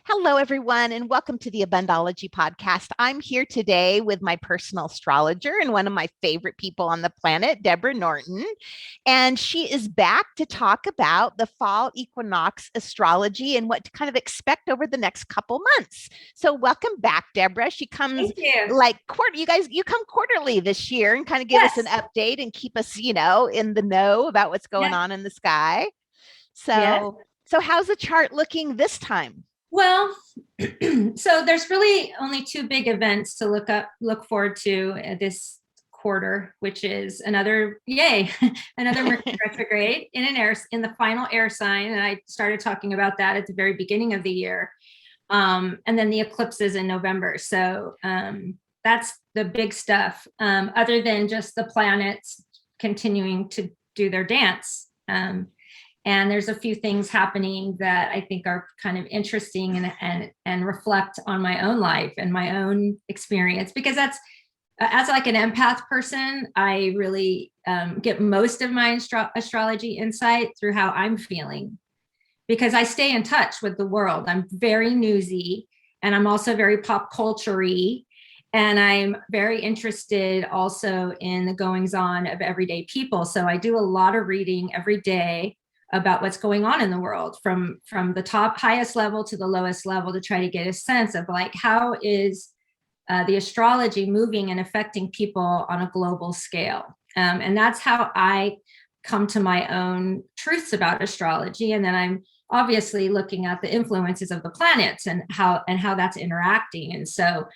Hello, everyone, and welcome to the Abundology podcast. I'm here today with my personal astrologer and one of my favorite people on the planet, Deborah Norton. And she is back to talk about the fall equinox astrology and what to kind of expect over the next couple months. So, welcome back, Deborah. She comes Thank you. like you guys, you come quarterly this year and kind of give us an Yes. update and keep us, in the know about what's going Yeah. on in the sky. Yeah. So how's the chart looking this time? Well, so there's really only two big events to look forward to this quarter, which is another another Mercury retrograde in the final air sign, and I started talking about that at the very beginning of the year, and then the eclipses in November. So that's the big stuff. Other than just the planets continuing to do their dance. And there's a few things happening that I think are kind of interesting and reflect on my own life and my own experience, because that's as like an empath person, I really get most of my astrology insight through how I'm feeling, because I stay in touch with the world. I'm very newsy, and I'm also very pop culture-y, and I'm very interested also in the goings on of everyday people. So I do a lot of reading every day about what's going on in the world, from the highest level to the lowest level, to try to get a sense of like, how is the astrology moving and affecting people on a global scale. And that's how I come to my own truths about astrology. And then I'm obviously looking at the influences of the planets and how that's interacting. And so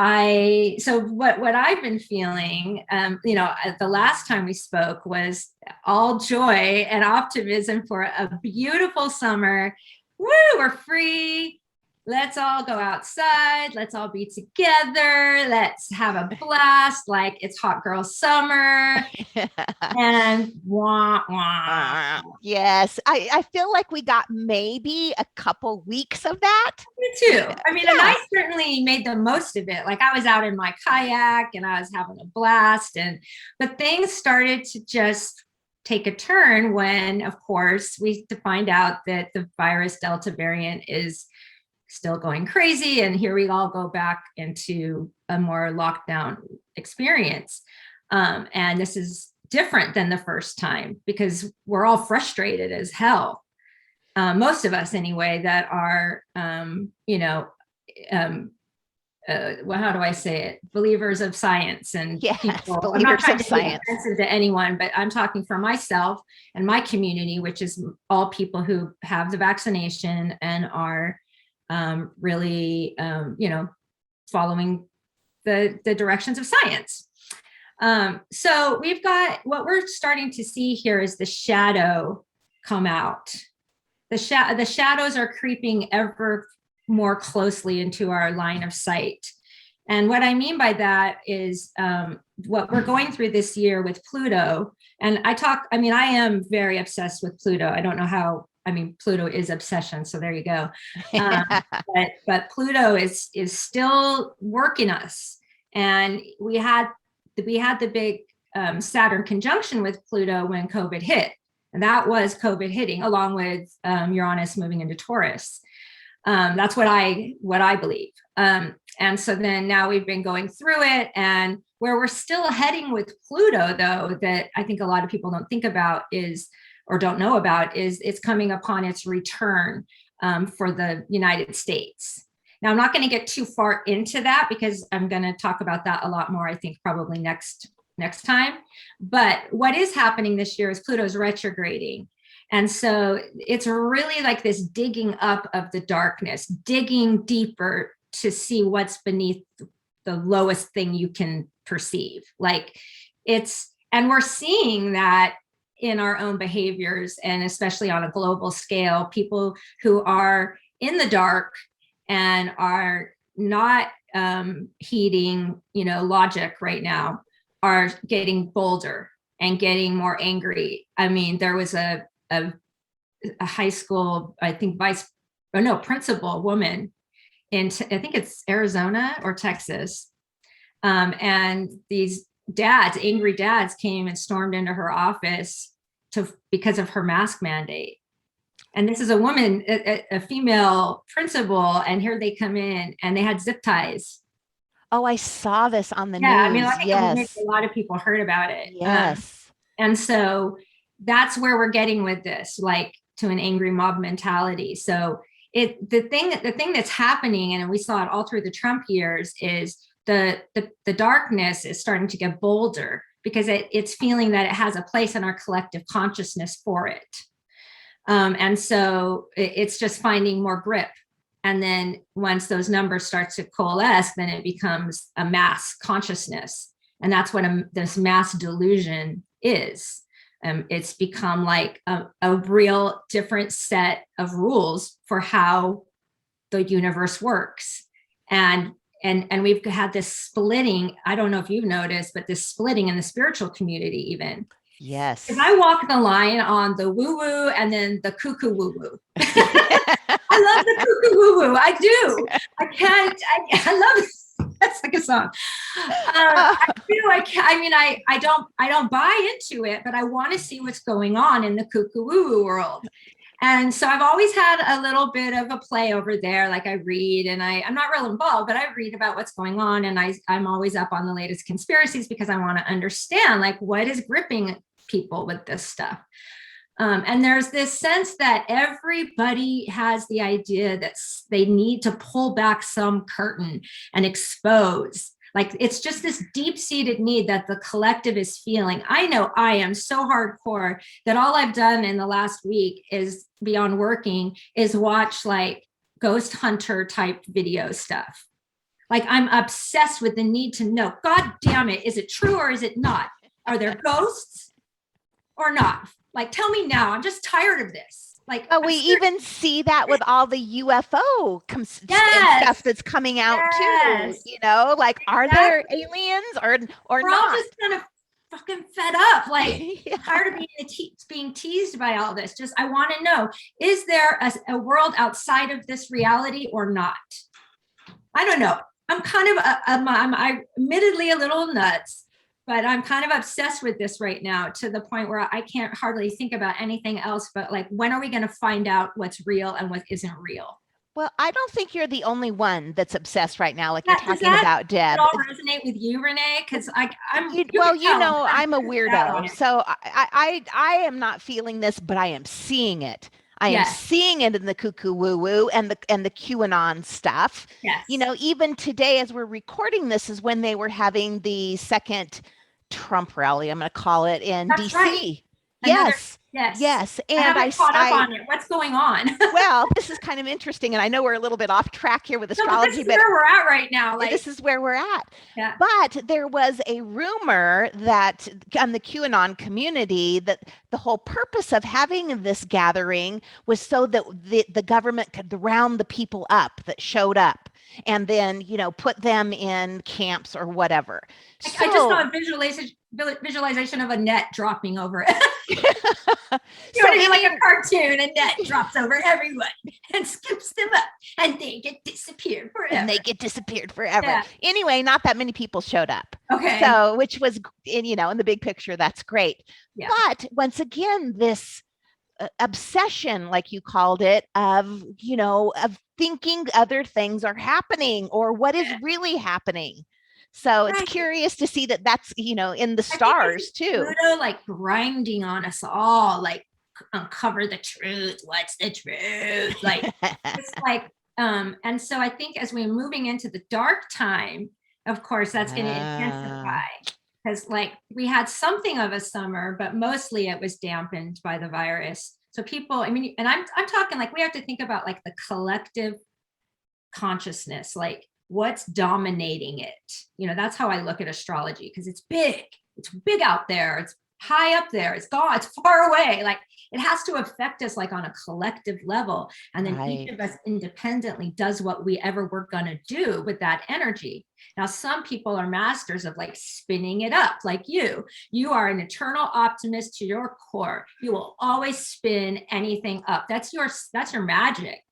what I've been feeling, the last time we spoke was all joy and optimism for a beautiful summer. Woo, we're free. Let's all go outside. Let's all be together. Let's have a blast like it's hot girl summer. And wah, wah. Yes, I feel like we got maybe a couple weeks of that. Me too. I mean, and I certainly made the most of it. Like, I was out in my kayak and I was having a blast, but things started to just take a turn when, of course, we find out that the virus Delta variant is still going crazy, and here we all go back into a more lockdown experience. And this is different than the first time, because we're all frustrated as hell. Most of us anyway, that are, well, how do I say it? Believers of science and yes, people. believers I'm not trying of to science. be offensive to anyone, but I'm talking for myself and my community, which is all people who have the vaccination and are really, following the directions of science. So we've got, what we're starting to see here is the shadow come out. The shadows are creeping ever more closely into our line of sight. And what I mean by that is what we're going through this year with Pluto. And I am very obsessed with Pluto. I don't know how. Pluto is obsession, so there you go. But Pluto is still working us, and we had the big Saturn conjunction with Pluto when COVID hit, and that was COVID hitting along with Uranus moving into Taurus. That's what I believe. And so then now we've been going through it, and where we're still heading with Pluto, though, that I think a lot of people don't think about or don't know about, is it's coming upon its return for the United States. Now, I'm not going to get too far into that, because I'm going to talk about that a lot more, I think, probably next time. But what is happening this year is Pluto's retrograding. And so it's really like this digging up of the darkness, digging deeper to see what's beneath the lowest thing you can perceive. And we're seeing that in our own behaviors, and especially on a global scale, people who are in the dark and are not heeding, logic right now, are getting bolder and getting more angry. I mean, there was a high school, I think principal woman in, I think it's Arizona or Texas. And these angry dads came and stormed into her office because of her mask mandate. And this is a woman, a female principal, and here they come in and they had zip ties. Oh, I saw this on the Yeah, I mean, I news. think maybe Yes. a lot of people heard about it. Yes. And so that's where we're getting with this, like to an angry mob mentality. So the thing that's happening, and we saw it all through the Trump years, is the darkness is starting to get bolder because it's feeling that it has a place in our collective consciousness for it. And so it's just finding more grip. And then once those numbers start to coalesce, then it becomes a mass consciousness. And that's what this mass delusion is. It's become like a real different set of rules for how the universe works. And we've had this splitting. I don't know if you've noticed, but this splitting in the spiritual community even. Yes. If I walk the line on the woo-woo and then the cuckoo woo-woo. I love the cuckoo woo-woo. I do. I love it. That's like a song. I don't buy into it, but I want to see what's going on in the cuckoo woo-woo world. And so I've always had a little bit of a play over there. Like I read, and I'm not real involved, but I read about what's going on. And I'm always up on the latest conspiracies because I want to understand like what is gripping people with this stuff. And there's this sense that everybody has the idea that they need to pull back some curtain and expose. Like it's just this deep-seated need that the collective is feeling. I know I am so hardcore that all I've done in the last week is beyond working is watch like ghost hunter type video stuff. Like I'm obsessed with the need to know, God damn it, is it true or is it not? Are there ghosts or not? Like, tell me now. I'm just tired of this. Like, oh, we even see that with all the UFO stuff that's coming out too. You know, like, are there aliens or we're not? All just kind of fucking fed up. Like, tired of being teased by all this. Just, I want to know: is there a world outside of this reality or not? I don't know. I'm kind of I'm admittedly a little nuts. But I'm kind of obsessed with this right now to the point where I can't hardly think about anything else. But like, when are we going to find out what's real and what isn't real? Well, I don't think you're the only one that's obsessed right now, like you're talking about, Deb. Does it all resonate with you, Renee? Because I'm I'm a weirdo, so I am not feeling this, but I am seeing it. I am seeing it in the cuckoo woo woo and the QAnon stuff. Yes. You know, even today, as we're recording this, is when they were having the second Trump rally, I'm going to call it, in DC. Right. Yes. And I caught up on it. What's going on? Well, this is kind of interesting. And I know we're a little bit off track here with astrology, but this is where we're at right now. Like, this is where we're at. Yeah. But there was a rumor that on the QAnon community that the whole purpose of having this gathering was so that the government could round the people up that showed up and then, you know, put them in camps or whatever. I just saw a visualization of a net dropping over it. You know what I mean? Like a cartoon, a net drops over everyone and skips them up and they get disappeared forever. Yeah. Anyway, not that many people showed up. Okay. So, which was, in the big picture, that's great. Yeah. But once again, this obsession, like you called it, of thinking other things are happening or what is really happening. So it's curious to see that that's, in the stars too. Pluto, like grinding on us all, like uncover the truth. What's the truth? Like, it's like, and so I think as we're moving into the dark time, of course, that's going to intensify because like we had something of a summer, but mostly it was dampened by the virus. So people, I mean, and I'm talking like we have to think about like the collective consciousness, like what's dominating it. That's how I look at astrology because it's big out there. It's high up there. It's gone. It's far away. Like it has to affect us like on a collective level. And then each of us independently does what we're going to do with that energy. Now, some people are masters of like spinning it up. Like you are an eternal optimist to your core. You will always spin anything up. That's your magic.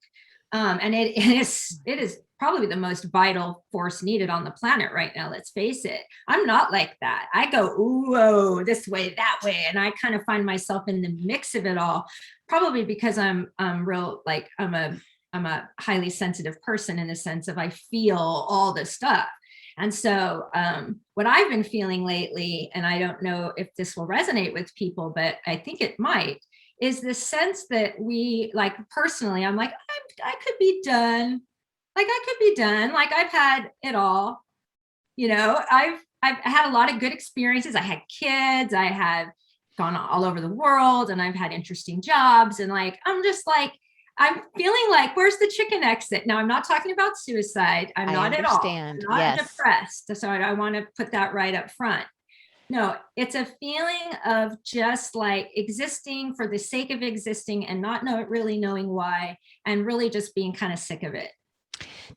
And it is probably the most vital force needed on the planet right now. Let's face it. I'm not like that. I go, whoa, this way, that way. And I kind of find myself in the mix of it all, probably because I'm real, like I'm a highly sensitive person in the sense of I feel all this stuff. And so what I've been feeling lately, and I don't know if this will resonate with people, but I think it might, is this sense that we, like personally, I'm like, I could be done. Like I could be done. Like I've had it all. You know, I've had a lot of good experiences. I had kids. I have gone all over the world, and I've had interesting jobs. And like, I'm just like, I'm feeling like, where's the chicken exit? Now, I'm not talking about suicide. I'm not at all. I'm not Yes. depressed. So I want to put that right up front. No, it's a feeling of just like existing for the sake of existing and not really knowing why, and really just being kind of sick of it.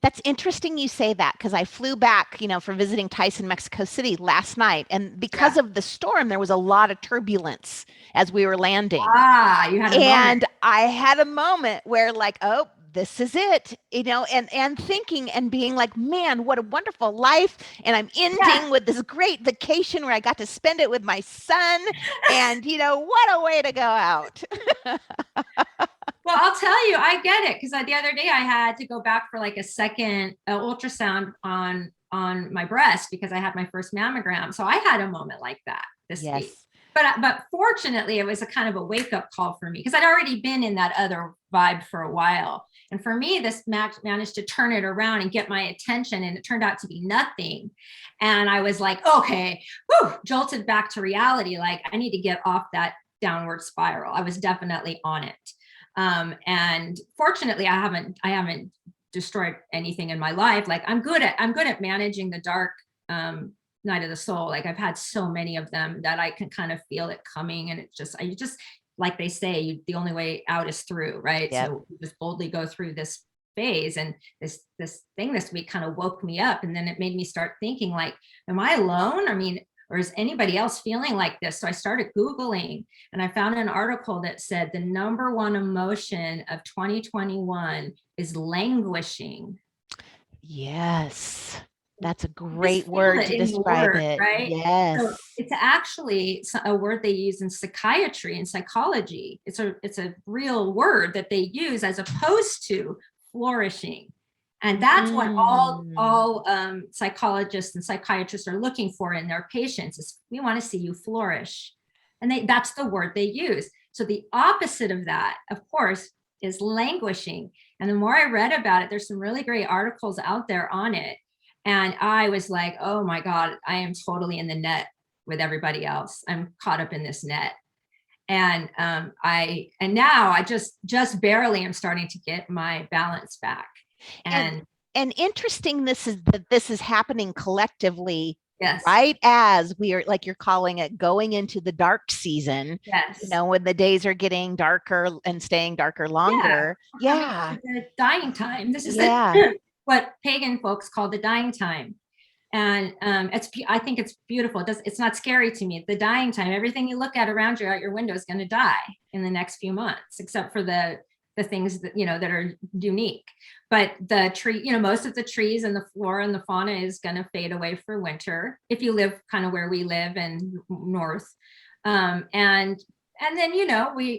That's interesting you say that, because I flew back, for visiting Tyson, Mexico City last night. And because of the storm, there was a lot of turbulence as we were landing. You had a moment. I had a moment where like, oh, this is it, and thinking and being like, man, what a wonderful life. And I'm ending with this great vacation where I got to spend it with my son. And, what a way to go out. Well, I'll tell you, I get it. Because the other day I had to go back for like a second ultrasound on my breast because I had my first mammogram. So I had a moment like that this week. But fortunately, it was a kind of a wake up call for me because I'd already been in that other vibe for a while. And for me, this match managed to turn it around and get my attention. And it turned out to be nothing. And I was like, okay, jolted back to reality. Like I need to get off that downward spiral. I was definitely on it. And fortunately, I haven't destroyed anything in my life. Like I'm good at managing the dark night of the soul. Like I've had so many of them that I can kind of feel it coming, and you just like they say, the only way out is through, right? Yep. So just boldly go through this phase. And this thing this week kind of woke me up, and then it made me start thinking like, am I alone? I mean, or is anybody else feeling like this? So I started Googling, and I found an article that said the number one emotion of 2021 is languishing. Yes. That's a great word to describe it. Right? Yes. So it's actually a word they use in psychiatry and psychology. It's a real word that they use as opposed to flourishing. And that's what all psychologists and psychiatrists are looking for in their patients is we want to see you flourish. And that's the word they use. So the opposite of that, of course, is languishing. And the more I read about it, there's some really great articles out there on it. And I was like, oh my God, I am totally in the net with everybody else. I'm caught up in this net. And now I just barely am starting to get my balance back. And interesting, this is happening collectively. Yes. Right as we are, like you're calling it, going into the dark season. Yes. When the days are getting darker and staying darker longer. Yeah. The dying time. This is what pagan folks call the dying time. And I think it's beautiful. It's not scary to me. The dying time, everything you look at around you out your window is going to die in the next few months, except for the things that, that are unique. But the tree, most of the trees and the flora and the fauna is going to fade away for winter if you live kind of where we live in north. And then,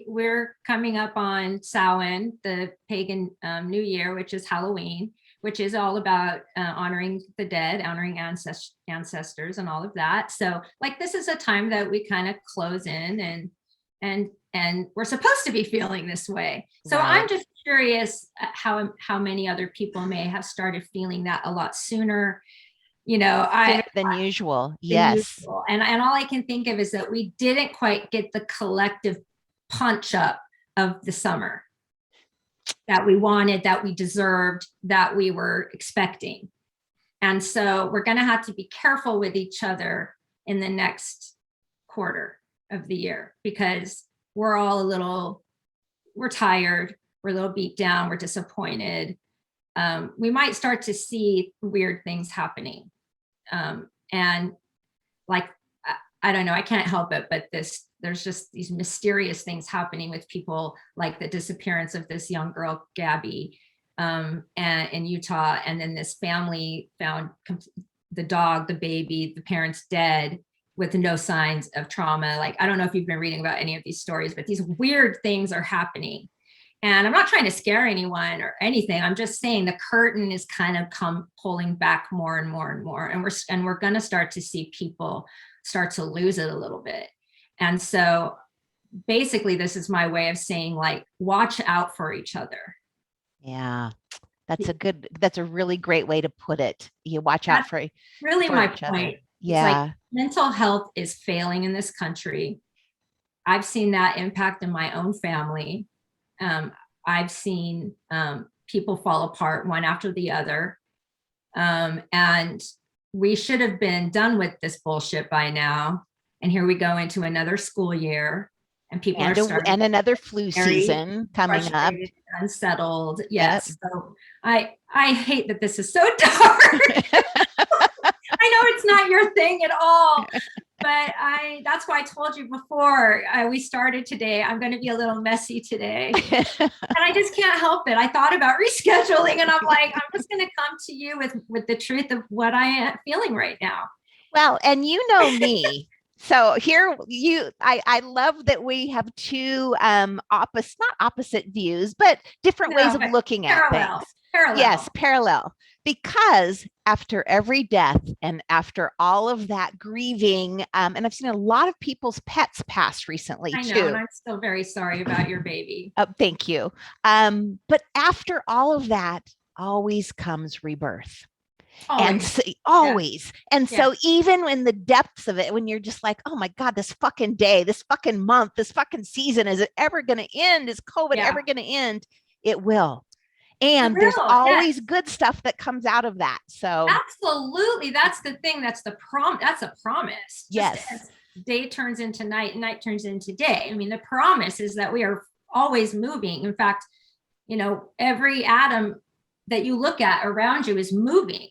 we're coming up on Samhain, the pagan New Year, which is Halloween, which is all about honoring the dead, honoring ancestors and all of that. So like, this is a time that we kind of close in and we're supposed to be feeling this way. So I'm just curious how many other people may have started feeling that a lot sooner, sooner than usual. Yes. And all I can think of is that we didn't quite get the collective punch up of the summer that we wanted, that we deserved, that we were expecting. And so we're going to have to be careful with each other in the next quarter of the year, because we're all we're tired, we're a little beat down, we're disappointed. We might start to see weird things happening. And like, I don't know, I can't help it, but there's just these mysterious things happening with people, like the disappearance of this young girl, Gabby, and in Utah. And then this family found the dog, the baby, the parents dead with no signs of trauma. Like, I don't know if you've been reading about any of these stories, but these weird things are happening. And I'm not trying to scare anyone or anything. I'm just saying the curtain is kind of pulling back more and more and more. And we're going to start to see people start to lose it a little bit. And so basically, this is my way of saying, like, watch out for each other. Yeah. That's a really great way to put it. You watch out for really for my each other. point. Yeah. It's like mental health is failing in this country. I've seen that impact in my own family. I've seen people fall apart one after the other. And we should have been done with this bullshit by now. And here we go into another school year, and people are starting and another flu season coming up. Unsettled. Yes. Yep. So I hate that this is so dark. I know it's not your thing at all, but that's why I told you before we started today, I'm going to be a little messy today. And I just can't help it. I thought about rescheduling, and I'm like, I'm just going to come to you with the truth of what I am feeling right now. Well, and you know me. So here I love that we have two not opposite views, but different ways of looking at things. Parallel. Yes, parallel. Because after every death and after all of that grieving, and I've seen a lot of people's pets pass recently too. And I'm still very sorry about your baby. Thank you. But after all of that, always comes rebirth. Always. And so even in the depths of it, when you're just like, oh my God, this fucking day, this fucking month, this fucking season, is it ever going to end? Is COVID ever going to end? It will. And there's always good stuff that comes out of that. So absolutely. That's the thing. That's a promise. Yes. Just as day turns into night and night turns into day. I mean, the promise is that we are always moving. In fact, every atom that you look at around you is moving.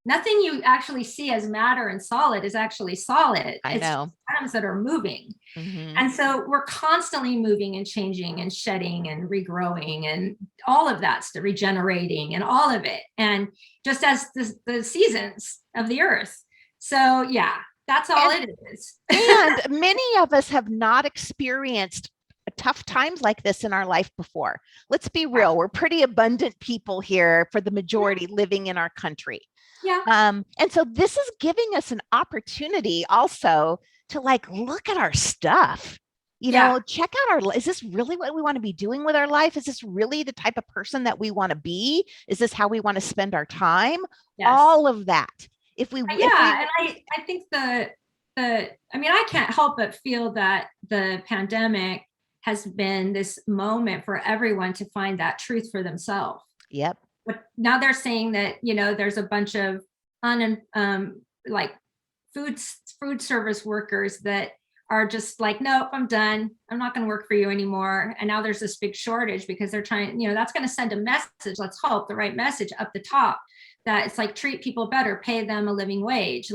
Nothing you actually see as matter and solid is actually solid. I know. Atoms that are moving. Mm-hmm. And so we're constantly moving and changing and shedding and regrowing and all of that stuff, regenerating and all of it. And just as the seasons of the earth. So yeah, that's all it is. And many of us have not experienced tough times like this in our life before. Let's be real. We're pretty abundant people here for the majority living in our country. Yeah. And so this is giving us an opportunity also to look at our stuff, check out is this really what we want to be doing with our life? Is this really the type of person that we want to be? Is this how we want to spend our time? Yes. All of that. And I think I can't help but feel that the pandemic has been this moment for everyone to find that truth for themselves. Yep. But now they're saying that, there's a bunch of food service workers that are just like, nope, I'm done. I'm not going to work for you anymore. And now there's this big shortage because they're trying, that's going to send a message. Let's hope the right message up the top that it's like, treat people better, pay them a living wage.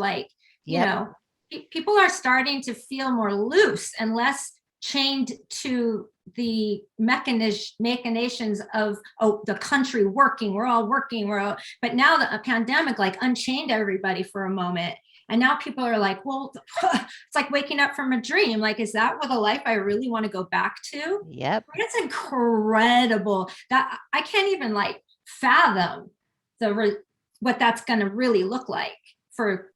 People are starting to feel more loose and less chained to the machinations of the country working. We're all working. But now the pandemic unchained everybody for a moment. And now people are like, well, it's like waking up from a dream. Like, is that what the life I really want to go back to? Yep. It's incredible that I can't even fathom what that's going to really look like for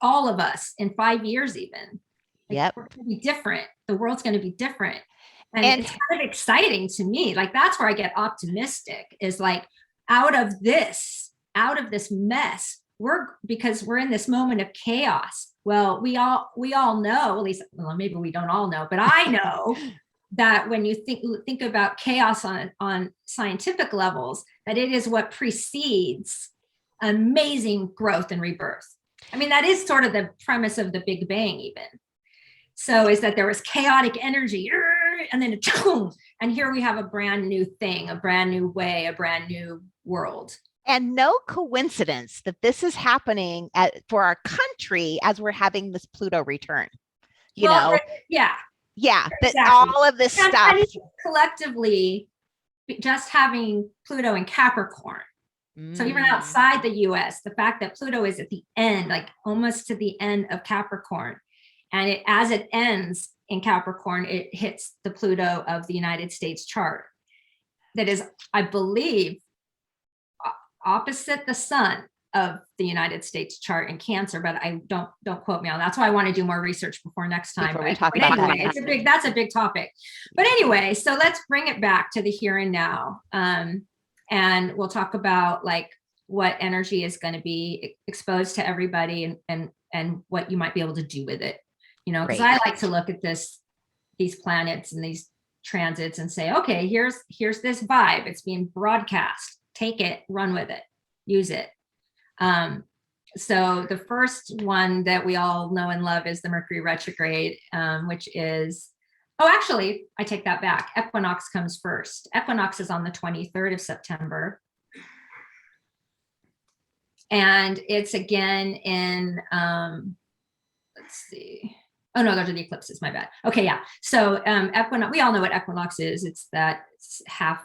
all of us in 5 years, even. Yep. We're going to be different. The world's going to be different. And it's kind of exciting to me. That's where I get optimistic, is out of this mess, because we're in this moment of chaos. Well, we all know, at least, well, maybe we don't all know, but I know that when you think about chaos on scientific levels, that it is what precedes amazing growth and rebirth. I mean, that is sort of the premise of the Big Bang, even. So is that there was chaotic energy, and then and here we have a brand new thing, a brand new way, a brand new world. And no coincidence that this is happening for our country as we're having this Pluto return. Yeah. Yeah. Exactly. That all of this stuff. And collectively, just having Pluto in Capricorn. So even outside the US, the fact that Pluto is at the end, like almost to the end of Capricorn, and as it ends in Capricorn, it hits the Pluto of the United States chart. That is, I believe, opposite the sun of the United States chart in Cancer, but I don't quote me on that. That's why I want to do more research before next time. Before we talk about anyway, that. that's a big topic. But anyway, so let's bring it back to the here and now. And we'll talk about like what energy is going to be exposed to everybody and what you might be able to do with it. You know, because I like to look at these planets and these transits and say, okay, here's this vibe. It's being broadcast. Take it, run with it, use it. So the first one that we all know and love is the Mercury retrograde, which is, oh, actually, I take that back. Equinox comes first. Equinox is on the 23rd of September. And it's again in, let's see. Oh no, those are the eclipses, my bad. Okay, yeah. So equinox, we all know what equinox is. It's that half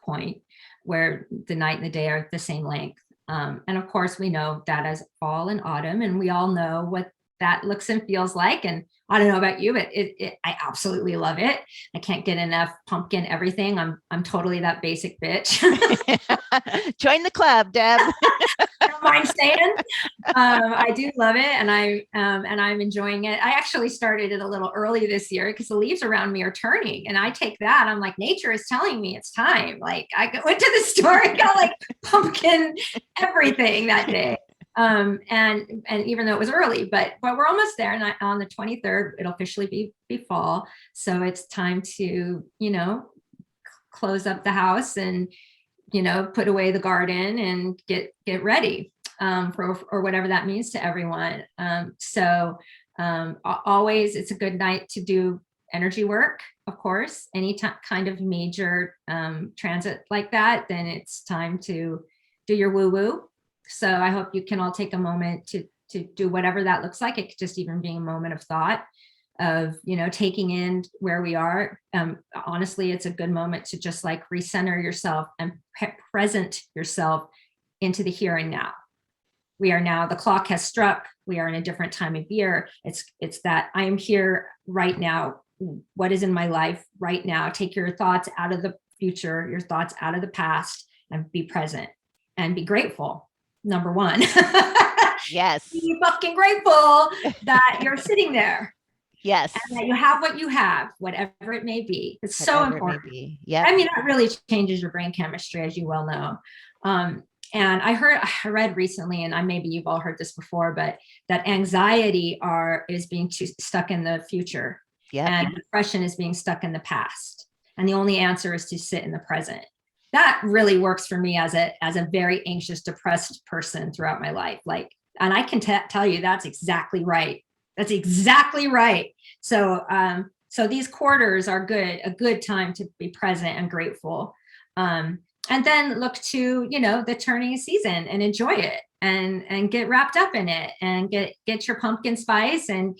point where the night and the day are the same length. And of course, we know that as fall and autumn, and we all know what that looks and feels like. And I don't know about you, but I absolutely love it. I can't get enough pumpkin everything. I'm totally that basic bitch. Join the club, Deb. I don't mind saying. I do love it, and I'm enjoying it. I actually started it a little early this year because the leaves around me are turning, and I take that. I'm like, nature is telling me it's time. Like I went to the store and got like pumpkin everything that day. And even though it was early, but we're almost there. And on the 23rd, it'll officially be fall. So it's time to, you know, close up the house and, you know, put away the garden and get ready for whatever that means to everyone. Always it's a good night to do energy work, of course. Any kind of major transit like that, then it's time to do your woo-woo. So I hope you can all take a moment to do whatever that looks like. It could just even be a moment of thought of, you know, taking in where we are. Honestly, it's a good moment to just like recenter yourself and present yourself into the here and now. We are now, the clock has struck. We are in a different time of year. It's that I am here right now. What is in my life right now? Take your thoughts out of the future, your thoughts out of the past, and be present and be grateful. Number one. Yes. Be fucking grateful that you're sitting there. Yes. And that you have what you have, whatever it may be. It's so important. Yeah. I mean, that really changes your brain chemistry, as you well know. And I read recently, and maybe you've all heard this before, but that anxiety is being stuck in the future. Yeah. And depression is being stuck in the past. And the only answer is to sit in the present. That really works for me as a very anxious, depressed person throughout my life. Like, and I can tell you that's exactly right. That's exactly right. So, so these quarters are a good time to be present and grateful. And then look to, you know, the turning season and enjoy it and get wrapped up in it and get your pumpkin spice and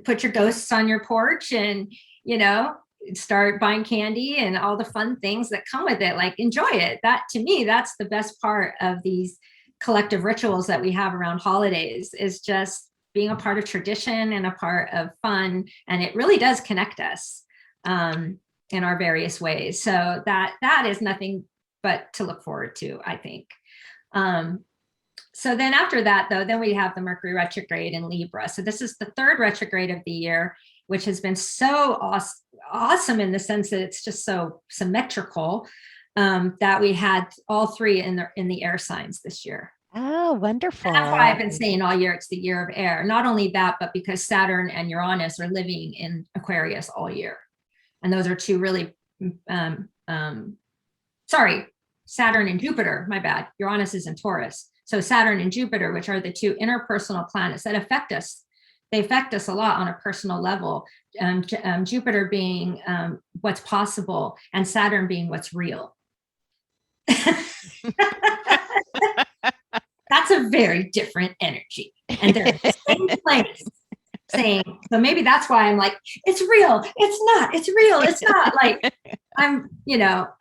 put your ghosts on your porch and, you know, start buying candy and all the fun things that come with it. Like, enjoy it. That, to me, that's the best part of these collective rituals that we have around holidays, is just being a part of tradition and a part of fun. And it really does connect us in our various ways. So that is nothing but to look forward to, I think. So then after that, though, then we have the Mercury retrograde in Libra. So this is the third retrograde of the year, which has been so awesome in the sense that it's just so symmetrical, that we had all three in the air signs this year. Oh, wonderful. And that's why I've been saying all year it's the year of air. Not only that, but because Saturn and Uranus are living in Aquarius all year. And those are two really, Saturn and Jupiter, my bad. Uranus is in Taurus. So Saturn and Jupiter, which are the two interpersonal planets that affect us. They affect us a lot on a personal level. Jupiter being what's possible, and Saturn being what's real. That's a very different energy. And they're in the same place. saying, so maybe that's why I'm like, it's real, it's not, it's real, it's not. Like I'm,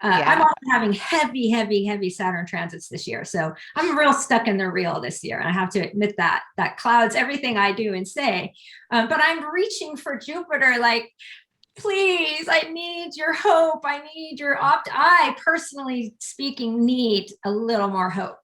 I'm also having heavy Saturn transits this year. So I'm real stuck in the real this year. And I have to admit that clouds everything I do and say. But I'm reaching for Jupiter, like, please, I need your hope. I need your I personally speaking need a little more hope.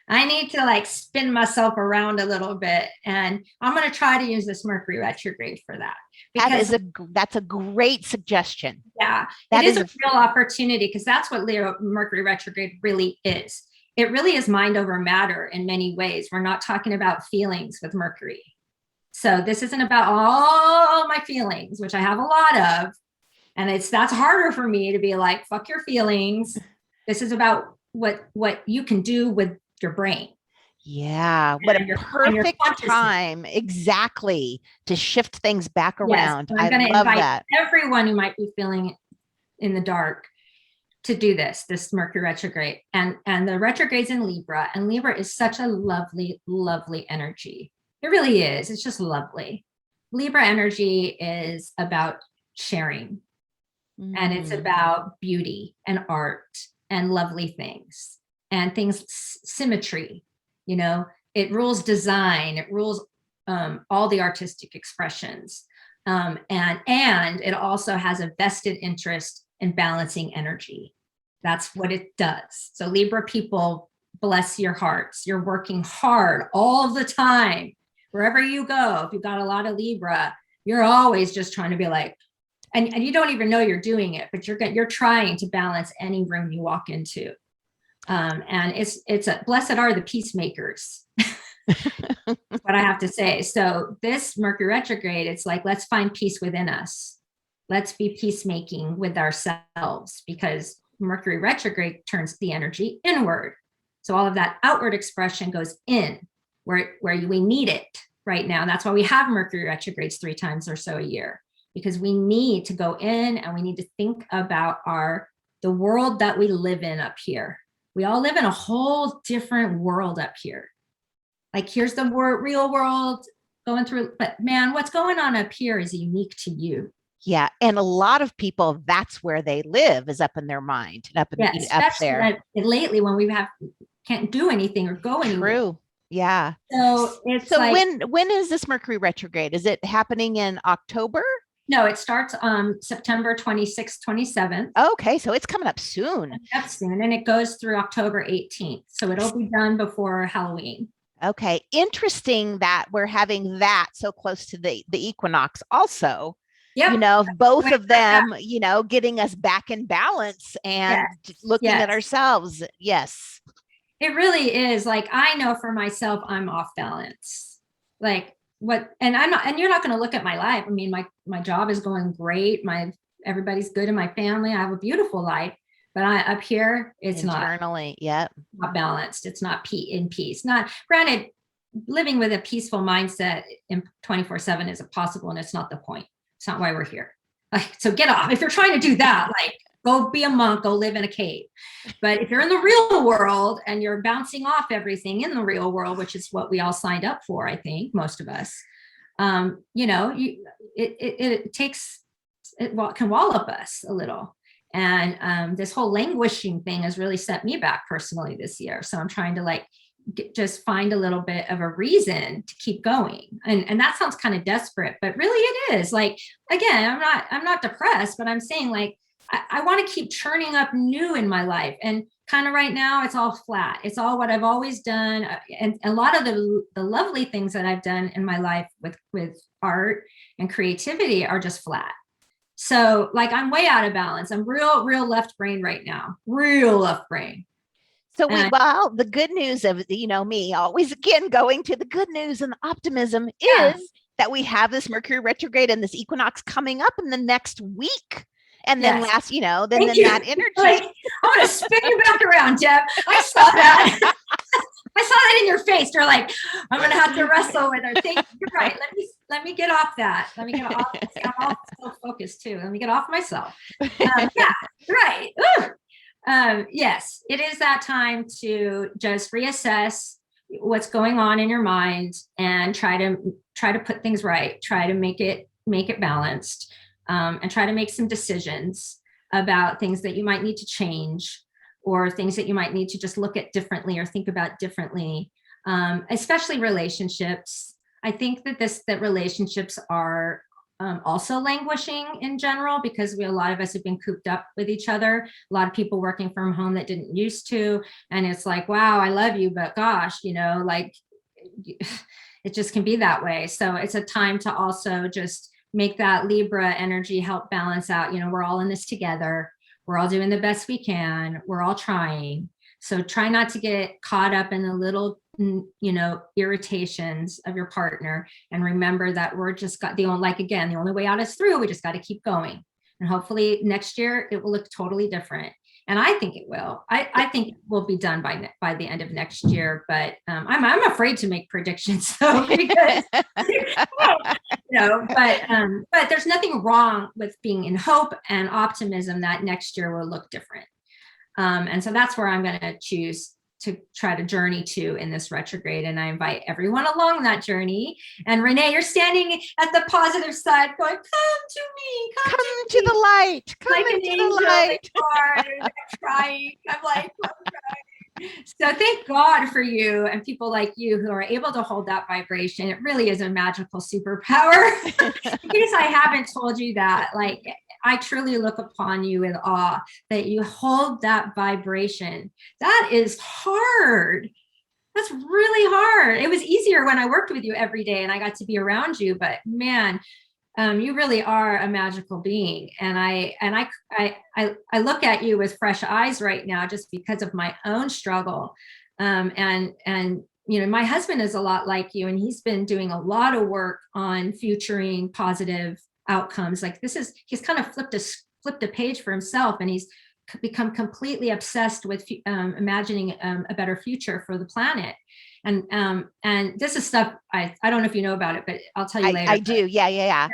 I need to like spin myself around a little bit. And I'm going to try to use this Mercury retrograde for that. Because that's a great suggestion. Yeah, it is a real opportunity, because that's what Mercury retrograde really is. It really is mind over matter in many ways. We're not talking about feelings with Mercury. So this isn't about all my feelings, which I have a lot of. And that's harder for me to be like, fuck your feelings. This is about what you can do with your brain. Yeah, what a perfect time exactly to shift things back around. Yes, I'm going to invite everyone who might be feeling in the dark to do this Mercury retrograde. And the retrograde's in Libra, and Libra is such a lovely, lovely energy. It really is. It's just lovely. Libra energy is about sharing, and it's about beauty and art and lovely things and things, symmetry. It rules design. It rules all the artistic expressions. And it also has a vested interest in balancing energy. That's what it does. So Libra people, bless your hearts. You're working hard all the time. Wherever you go, if you've got a lot of Libra, you're always just trying to be like, and you don't even know you're doing it, but you're trying to balance any room you walk into. And it's a blessed are the peacemakers. What I have to say. So this Mercury retrograde, it's like, let's find peace within us. Let's be peacemaking with ourselves, because Mercury retrograde turns the energy inward. So all of that outward expression goes in where we need it right now. And that's why we have Mercury retrogrades 3 times or so a year, because we need to go in and we need to think about the world that we live in up here. We all live in a whole different world up here. Like, here's the real world going through, but man, what's going on up here is unique to you. Yeah. And a lot of people, that's where they live, is up in their mind and up there. Lately when we can't do anything or go anywhere. True. Yeah. So when is this Mercury retrograde? Is it happening in October? No, it starts September 26th, 27th. Okay, so it's coming up soon. And it goes through October 18th. So it'll be done before Halloween. Okay, interesting that we're having that so close to the equinox also. Yep. Both of them, getting us back in balance and looking at ourselves. Yes. It really is. Like, I know for myself, I'm off balance. Like, and you're not going to look at my life. I mean, my job is going great. Everybody's good in my family. I have a beautiful life, but up here, it's internally, not balanced. It's not in peace. Not granted, living with a peaceful mindset in 24/7 is possible, and it's not the point. It's not why we're here. Like, so get off. If you're trying to do that, like, go be a monk, go live in a cave. But if you're in the real world and you're bouncing off everything in the real world, which is what we all signed up for, I think, most of us, it can wallop us a little. And this whole languishing thing has really set me back personally this year. So I'm trying to just find a little bit of a reason to keep going. And that sounds kind of desperate, but really it is. Like, again, I'm not depressed, but I'm saying, like, I want to keep churning up new in my life. And kind of right now, it's all flat. It's all what I've always done. And a lot of the lovely things that I've done in my life with art and creativity are just flat. So, like, I'm way out of balance. I'm real left brain right now. Real left brain. So the good news of, me always again going to the good news and the optimism is that we have this Mercury retrograde and this equinox coming up in the next week. And then that energy. Like, I'm going to spin you back around, Deb. I saw that. I saw that in your face. You're like, I'm going to have to wrestle with her. You're right. Let me get off that. Let me get off. I'm all so focused too. Let me get off myself. Right. Yes, it is that time to just reassess what's going on in your mind and try to put things right, try to make it balanced, and try to make some decisions about things that you might need to change, or things that you might need to just look at differently or think about differently, especially relationships. I think that relationships are also languishing in general, because a lot of us have been cooped up with each other. A lot of people working from home that didn't used to. And it's like, wow, I love you, but gosh, like it just can be that way. So it's a time to also just make that Libra energy help balance out. We're all in this together. We're all doing the best we can. We're all trying. So try not to get caught up in the little, irritations of your partner. And remember that we're just got the only way out is through. We just got to keep going. And hopefully next year it will look totally different. And I think it will. I think it will be done by the end of next year. But I'm afraid to make predictions, though, because but there's nothing wrong with being in hope and optimism that next year will look different. And so that's where I'm going to choose to try to journey to in this retrograde. And I invite everyone along that journey. And Renee, you're standing at the positive side going, come to me, come to the light, come like into the light. I'm trying. I'm like, I'm trying. So thank God for you and people like you who are able to hold that vibration. It really is a magical superpower. In case I haven't told you that, like, I truly look upon you with awe that you hold that vibration. That is hard. That's really hard. It was easier when I worked with you every day and I got to be around you, but man, you really are a magical being. And I look at you with fresh eyes right now, just because of my own struggle. And my husband is a lot like you, and he's been doing a lot of work on futuring positive outcomes. Like he's kind of flipped a page for himself, and he's become completely obsessed with imagining a better future for the planet. And this is stuff I don't know if you know about it, but I'll tell you later. I do. Yeah.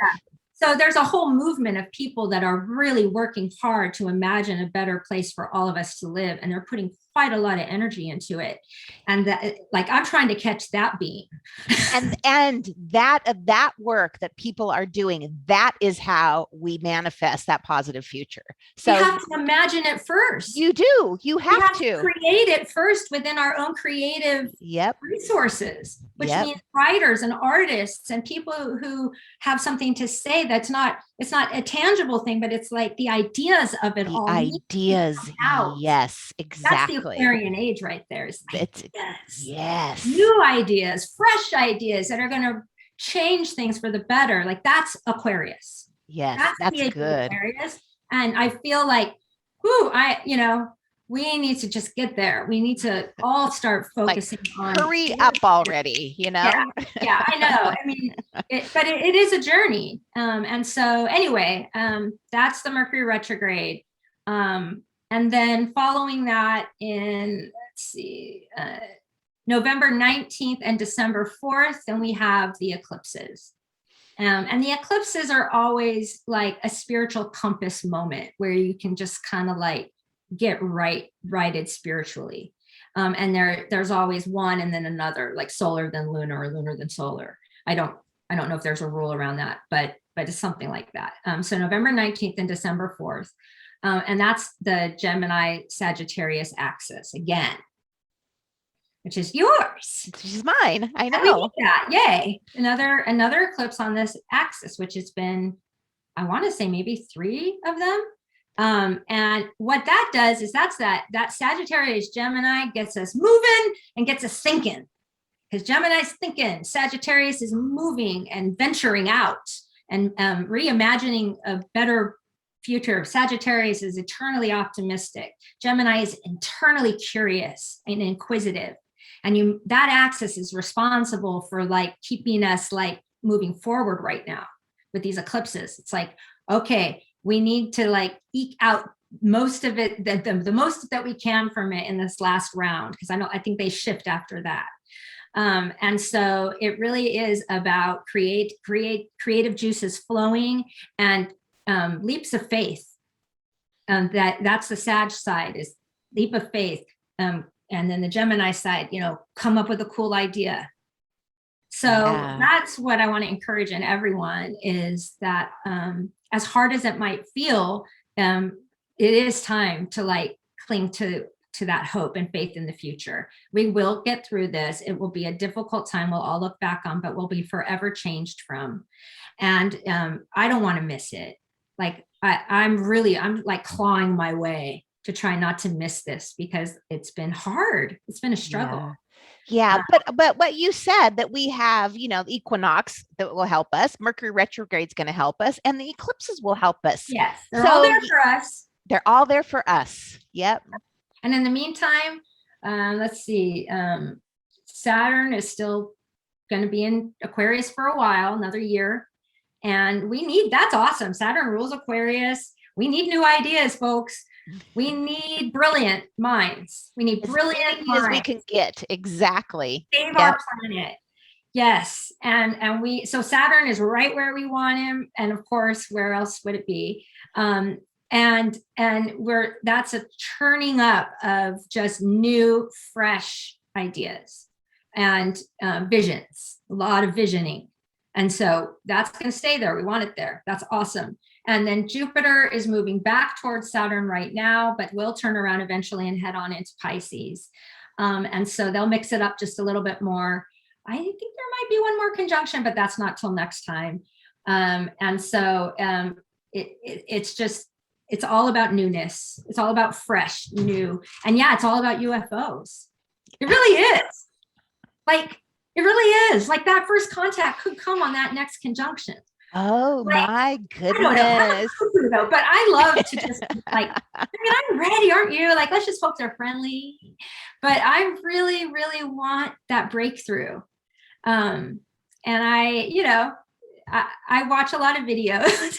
So there's a whole movement of people that are really working hard to imagine a better place for all of us to live. And they're putting quite a lot of energy into it. And that, like, I'm trying to catch that beam. and that work that people are doing, that is how we manifest that positive future. So you have to imagine it first. You do. You have to create it first within our own creative resources, which means writers and artists and people who have something to say. It's not a tangible thing, but it's like the ideas of it all. Ideas. Yes, exactly. That's the Aquarian age right there. Yes. New ideas, fresh ideas that are going to change things for the better. Like, that's Aquarius. Yes, that's good. Aquarius. And I feel like, we need to just get there. We need to all start focusing on. Hurry up already, Yeah, I know. I mean, but it is a journey. And so anyway, that's the Mercury retrograde. And then following that in, November 19th and December 4th, then we have the eclipses. And the eclipses are always like a spiritual compass moment where you can just kind of like get righted spiritually. And there's always one and then another, like solar then lunar or lunar then solar. I don't know if there's a rule around that, but it's something like that. So November 19th and December 4th. And that's the Gemini Sagittarius axis again, which is yours. Which is mine. I know. Yay. Another eclipse on this axis, which has been, I want to say maybe 3 of them. And what that does is that Sagittarius Gemini gets us moving and gets us thinking, because Gemini's thinking, Sagittarius is moving and venturing out and reimagining a better future. Sagittarius is eternally optimistic. Gemini is internally curious and inquisitive. And that axis is responsible for like keeping us like moving forward right now with these eclipses. It's like, okay, we need to like eke out most of it, the most that we can from it in this last round, because I think they shift after that. And so it really is about creative juices flowing and leaps of faith. That's the Sag side, is leap of faith, And then the Gemini side, come up with a cool idea. So that's what I want to encourage in everyone, is that as hard as it might feel, it is time to like cling to that hope and faith in the future. We will get through this. It will be a difficult time we'll all look back on, but we'll be forever changed from. And I don't want to miss it. Like I'm like clawing my way to try not to miss this, because it's been hard. It's been a struggle. Yeah, but what you said, that we have, the equinox that will help us, Mercury retrograde is going to help us, and the eclipses will help us. Yes, they're all there for us. They're all there for us. Yep. And in the meantime, let's see, Saturn is still going to be in Aquarius for a while, another year. And that's awesome. Saturn rules Aquarius. We need new ideas, folks. We need brilliant minds. We need brilliant minds as we can get. Exactly. Save our planet. Yes. And so Saturn is right where we want him. And of course, where else would it be? And that's a churning up of just new, fresh ideas and visions, a lot of visioning. And so that's going to stay there. We want it there. That's awesome. And then Jupiter is moving back towards Saturn right now, but will turn around eventually and head on into Pisces. And so they'll mix it up just a little bit more. I think there might be one more conjunction, but that's not till next time. And so it's all about newness. It's all about fresh, new. And yeah, it's all about UFOs. It really is. Like, it really is. Like, that first contact could come on that next conjunction. Oh, like, my goodness. I don't know, but I love to just like, I'm ready, aren't you? Like, let's just hope they're friendly. But I really, really want that breakthrough. And I watch a lot of videos.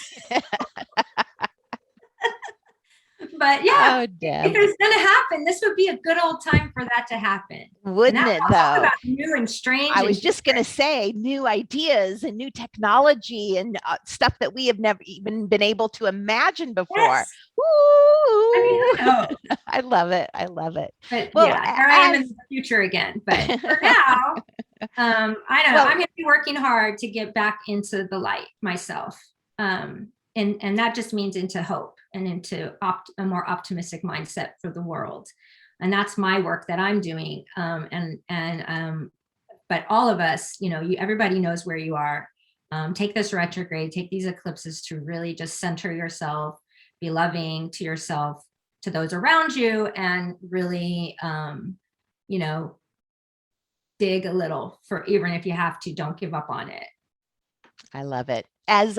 But yeah, if it's going to happen, this would be a good old time for that to happen. Wouldn't it, though? About new and strange. I was just going to say, new ideas and new technology and stuff that we have never even been able to imagine before. Yes. I love it. I love it. But well, yeah, here I am in the future again. But for now, I know I'm going to be working hard to get back into the light myself. And that just means into hope and into a more optimistic mindset for the world. And that's my work that I'm doing. But all of us, everybody knows where you are. Take this retrograde, take these eclipses to really just center yourself, be loving to yourself, to those around you, and really, dig a little, for even if you have to, don't give up on it. I love it. As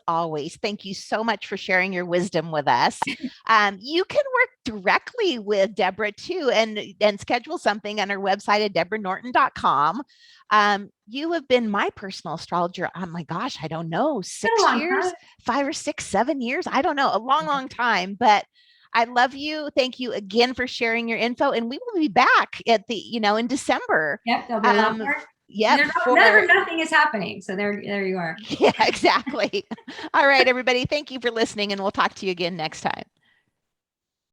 always, thank you so much for sharing your wisdom with us. You can work directly with Deborah too, and schedule something on her website at deborahnorton.com. You have been my personal astrologer. Oh my gosh, I don't know, 6 years, 5 or 6, 7 years. I don't know, a long, long time, but I love you. Thank you again for sharing your info. And we will be back at the, in December. Yep, there'll be a lot more. Yeah, nothing is happening. So there you are. Yeah, exactly. All right, everybody. Thank you for listening, and we'll talk to you again next time.